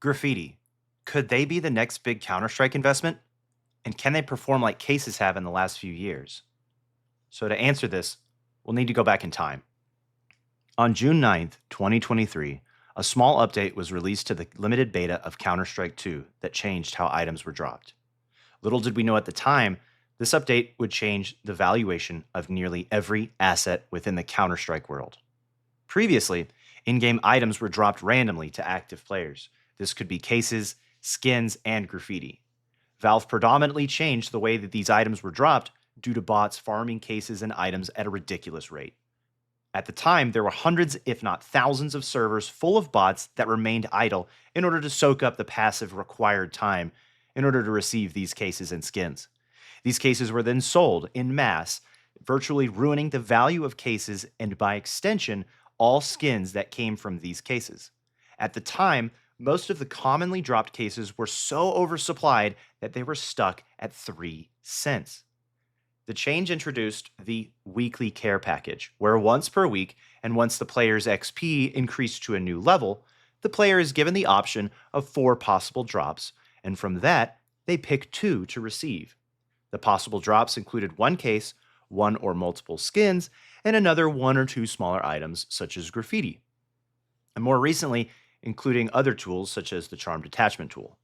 Graffiti. Could they be the next big Counter-Strike investment? And can they perform like cases have in the last few years? So, to answer this, we'll need to go back in time. On June 9th, 2023, a small update was released to the limited beta of Counter Strike 2 that changed how items were dropped. Little did we know at the time, this update would change the valuation of nearly every asset within the Counter Strike world. Previously, in game items were dropped randomly to active players. This could be cases, skins, and graffiti. Valve predominantly changed the way that these items were dropped due to bots farming cases and items at a ridiculous rate. At the time, there were hundreds, if not thousands, of servers full of bots that remained idle in order to soak up the passive required time in order to receive these cases and skins. These cases were then sold in mass, virtually ruining the value of cases and, by extension, all skins that came from these cases. At the time, most of the commonly dropped cases were so oversupplied that they were stuck at 3 cents. The change introduced the weekly care package, where once per week and once the player's XP increased to a new level, the player is given the option of 4 possible drops, and from that, they pick 2 to receive. The possible drops included one case, one or multiple skins, and another 1 or 2 smaller items such as graffiti. And more recently, including other tools such as the charm detachment tool.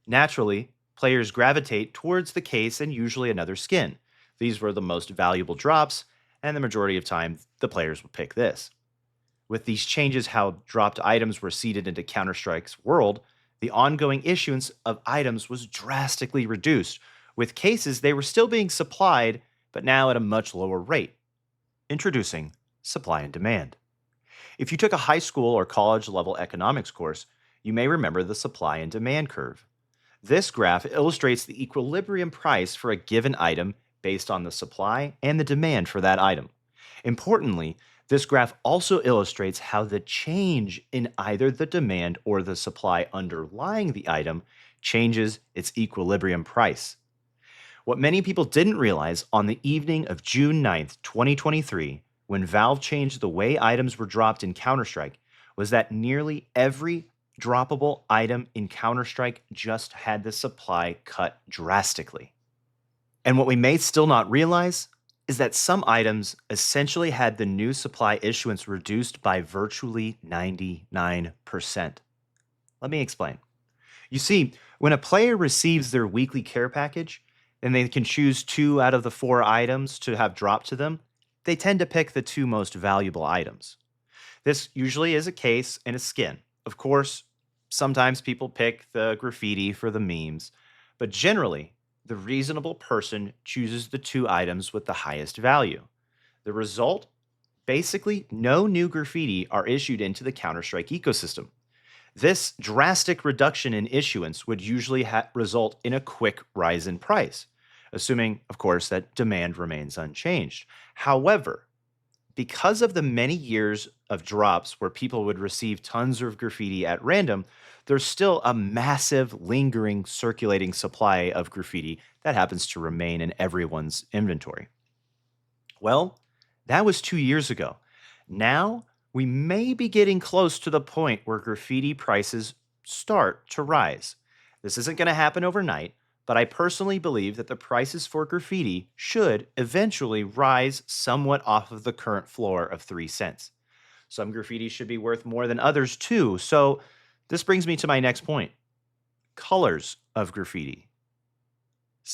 Naturally, players gravitate towards the case and usually another skin. These were the most valuable drops, and the majority of time, the players would pick this. With these changes, how dropped items were seeded into Counter Strike's world, the ongoing issuance of items was drastically reduced. With cases, they were still being supplied, but now at a much lower rate. Introducing supply and demand. If you took a high school or college level economics course, you may remember the supply and demand curve. This graph illustrates the equilibrium price for a given item based on the supply and the demand for that item. Importantly, this graph also illustrates how the change in either the demand or the supply underlying the item changes its equilibrium price. What many people didn't realize on the evening of June 9th, 2023, when Valve changed the way items were dropped in Counter-Strike, was that nearly every droppable item in Counter-Strike just had the supply cut drastically. And what we may still not realize is that some items essentially had the new supply issuance reduced by virtually 99%. Let me explain. You see, when a player receives their weekly care package, and they can choose 2 out of the 4 items to have dropped to them, they tend to pick the 2 most valuable items. This usually is a case and a skin. Of course, sometimes people pick the graffiti for the memes, but generally, the reasonable person chooses the 2 items with the highest value. The result? Basically, no new graffiti are issued into the Counter Strike ecosystem. This drastic reduction in issuance would usually result in a quick rise in price, assuming, of course, that demand remains unchanged. However, because of the many years of drops where people would receive tons of graffiti at random, there's still a massive lingering circulating supply of graffiti that happens to remain in everyone's inventory. Well, that was 2 years ago. Now, we may be getting close to the point where graffiti prices start to rise. This isn't going to happen overnight, but I personally believe that the prices for graffiti should eventually rise somewhat off of the current floor of 3 cents. Some graffiti should be worth more than others too. So, this brings me to my next point. Colors of graffiti.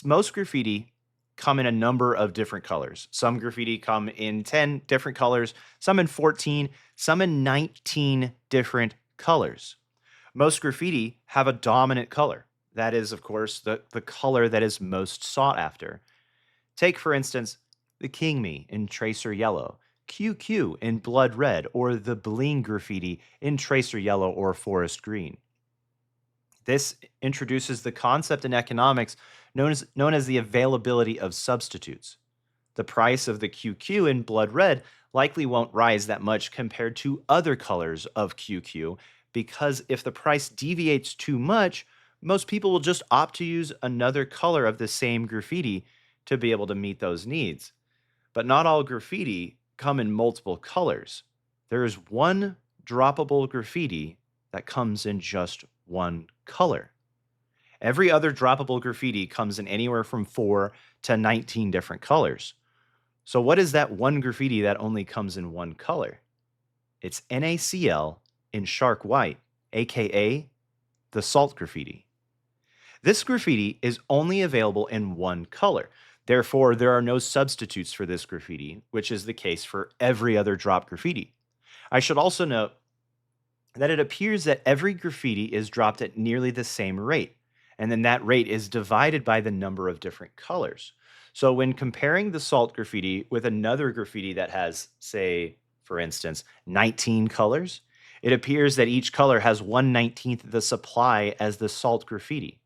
Most graffiti come in a number of different colors. Some graffiti come in 10 different colors, some in 14, some in 19 different colors. Most graffiti have a dominant color. That is, of course, the color that is most sought after. Take, for instance, the King Me in Tracer Yellow, QQ in Blood Red, or the Bling graffiti in Tracer Yellow or Forest Green. This introduces the concept in economics known as the availability of substitutes. The price of the QQ in Blood Red likely won't rise that much compared to other colors of QQ because if the price deviates too much, most people will just opt to use another color of the same graffiti to be able to meet those needs. But not all graffiti come in multiple colors. There is one droppable graffiti that comes in just one color. Every other droppable graffiti comes in anywhere from 4 to 19 different colors. So, what is that one graffiti that only comes in one color? It's NaCl in shark white, aka the salt graffiti. This graffiti is only available in one color. Therefore, there are no substitutes for this graffiti, which is the case for every other drop graffiti. I should also note that it appears that every graffiti is dropped at nearly the same rate, and then that rate is divided by the number of different colors. So when comparing the salt graffiti with another graffiti that has, say, for instance, 19 colors, it appears that each color has 1/19th the supply as the salt graffiti.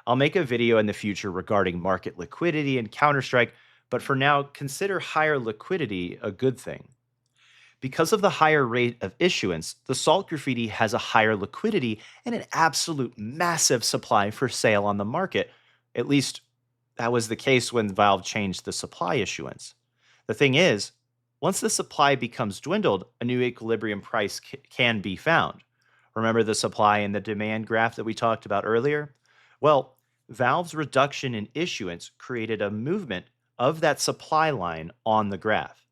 I'll make a video in the future regarding market liquidity and Counter-Strike, but for now, consider higher liquidity a good thing. Because of the higher rate of issuance, the salt graffiti has a higher liquidity and an absolute massive supply for sale on the market. At least that was the case when Valve changed the supply issuance. The thing is, once the supply becomes dwindled, a new equilibrium price can be found. Remember the supply and the demand graph that we talked about earlier? Well, Valve's reduction in issuance created a movement of that supply line on the graph.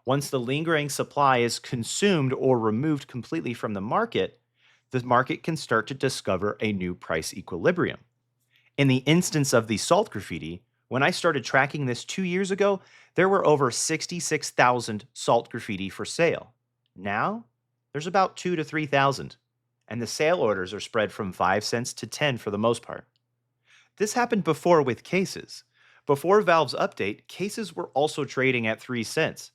Once the lingering supply is consumed or removed completely from the market can start to discover a new price equilibrium. In the instance of the salt graffiti, when I started tracking this 2 years ago, there were over 66,000 salt graffiti for sale. Now, there's about 2 to 3,000, and the sale orders are spread from 5 cents to 10 for the most part. This happened before with cases. Before Valve's update, cases were also trading at 3 cents.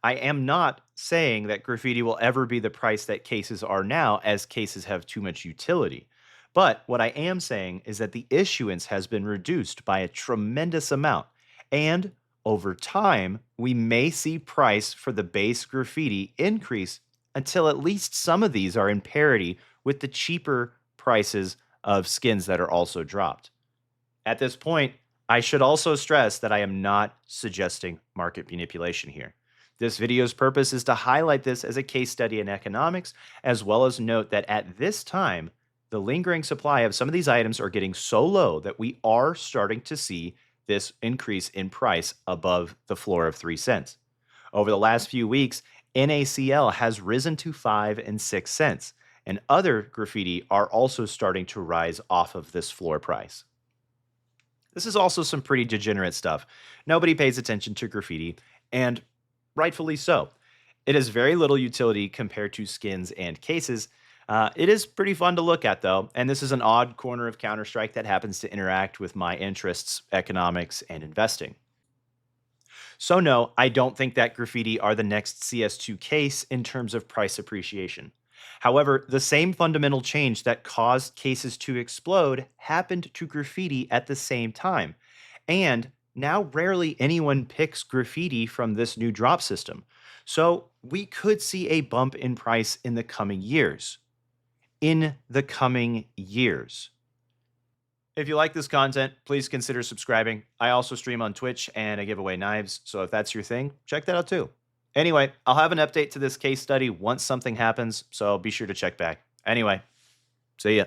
I am not saying that graffiti will ever be the price that cases are now, as cases have too much utility. But what I am saying is that the issuance has been reduced by a tremendous amount. And over time, we may see price for the base graffiti increase until at least some of these are in parity with the cheaper prices of skins that are also dropped. At this point, I should also stress that I am not suggesting market manipulation here. This video's purpose is to highlight this as a case study in economics, as well as note that at this time, the lingering supply of some of these items are getting so low that we are starting to see this increase in price above the floor of 3 cents. Over the last few weeks, NaCl has risen to 5 and 6 cents, and other graffiti are also starting to rise off of this floor price. This is also some pretty degenerate stuff. Nobody pays attention to graffiti, and rightfully so. It has very little utility compared to skins and cases. It is pretty fun to look at, though, and this is an odd corner of Counter Strike that happens to interact with my interests, economics, and investing. So, no, I don't think that graffiti are the next CS2 case in terms of price appreciation. However, the same fundamental change that caused cases to explode happened to graffiti at the same time. And now rarely anyone picks graffiti from this new drop system. So we could see a bump in price in the coming years. In the coming years. If you like this content, please consider subscribing. I also stream on Twitch and I give away knives, so if that's your thing, check that out too. Anyway, I'll have an update to this case study once something happens, so be sure to check back. Anyway, see ya.